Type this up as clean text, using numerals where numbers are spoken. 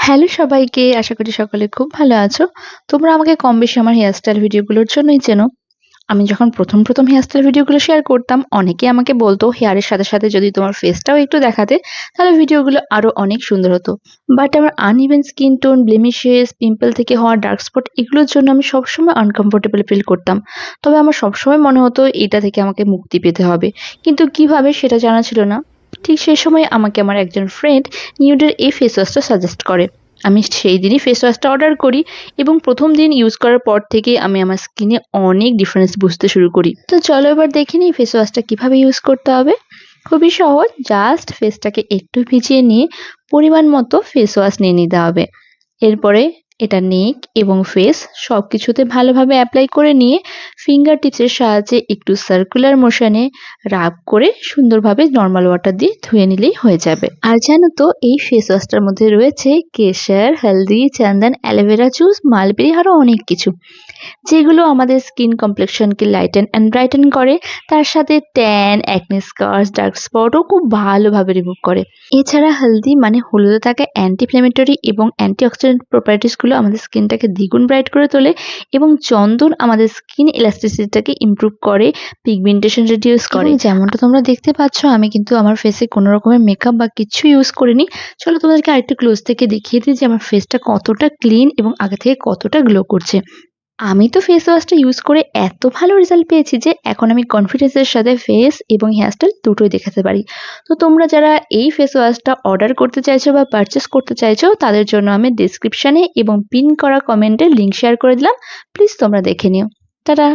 Hello সবাইকে, আশা করি সকলে খুব ভালো আছো। তোমরা আমাকে কম বেশি আমার হেয়ার স্টাইল ভিডিওগুলোর জন্যই চেনো। আমি যখন প্রথম হেয়ার স্টাইল ভিডিওগুলো শেয়ার করতাম, অনেকেই আমাকে বলতো হেয়ারের সাথে যদি তোমার ফেসটাও একটু দেখাতে, তাহলে ভিডিওগুলো আরো অনেক সুন্দর হতো। বাট আমার uneven skin tone, blemishes, pimple থেকে হওয়া ডার্ক স্পট এগুলোর জন্য আমি সবসময় আনকমফোর্টেবল ফিল করতাম। তবে আমার সবসময় মনে হতো এটা থেকে আমাকে মুক্তি পেতে হবে। কিন্তু কিভাবে সেটা জানা ছিল না। ঠিক সেই সময় আমাকে আমার একজন ফ্রেন্ড নিউডের এই ফেস ওয়াশটা সাজেস্ট করে। আমি সেই দিনই ফেস ওয়াশটা অর্ডার করি এবং ১ম দিন ইউজ করার পর থেকেই আমি আমার স্কিনে অনেক ডিফারেন্স বুঝতে শুরু করি। তো চলো এবার দেখে নিই ফেস ওয়াশটা কিভাবে ইউজ করতে হবে। খুবই সহজ, জাস্ট ফেসটাকে একটু ভিজিয়ে নিয়ে পরিমাণ মতো ফেস ওয়াশ নিয়ে নিতে হবে। এরপরে এটা নেক এবং ফেস সবকিছুতে ভালোভাবে অ্যাপ্লাই করে নিয়ে ফিঙ্গার টিপসের সাহায্যে একটু সার্কুলার মোশনে রাব করে সুন্দরভাবে নর্মাল ওয়াটার দিয়ে ধুয়ে নিলেই হয়ে যাবে। আর জানো তো এই ফেস ওয়াশটার মধ্যে রয়েছে কেশর, হলদি, চন্দন, অ্যালোভেরা জুস, মালবেরি আরও অনেক কিছু, যেগুলো আমাদের স্কিন কমপ্লেকশনকে লাইটেন অ্যান্ড ব্রাইটেন করে। তার সাথে ট্যান, অ্যাকনে স্কার্স, ডার্ক স্পটও খুব ভালোভাবে রিমুভ করে। এছাড়া হলদি মানে হলুদে থাকা অ্যান্টি ইনফ্ল্যামেটরি এবং অ্যান্টিঅক্সিডেন্ট প্রপার্টিসগুলো আমাদের স্কিনটাকে দ্বিগুণ ব্রাইট করে তোলে এবং চন্দন আমাদের স্কিন ইলাস্টিসিটিটাকে ইমপ্রুভ করে, পিগমেন্টেশন রিডিউস করে। যেমনটা তোমরা দেখতে পাচ্ছ, আমি কিন্তু আমার ফেসে কোনো রকমের মেকআপ বা কিছু ইউজ করিনি। চলো তোমাদেরকে আরেকটু ক্লোজ থেকে দেখিয়ে দিই যে আমার ফেসটা কতটা ক্লিন এবং আগে থেকে কতটা গ্লো করছে। আমি তো ফেস ওয়াশটা ইউজ করে এত ভালো রেজাল্ট পেয়েছি যে এখন আমি কনফিডেন্সের সাথে ফেস এবং হেয়ার স্টাইল দুটোই দেখাতে পারি। তো তোমরা যারা এই ফেস ওয়াশটা অর্ডার করতে চাইছো বা পারচেস করতে চাইছো, তাদের জন্য আমি ডিসক্রিপশনে এবং পিন করা কমেন্টে লিঙ্ক শেয়ার করে দিলাম। প্লিজ তোমরা দেখে নিও। টাটা।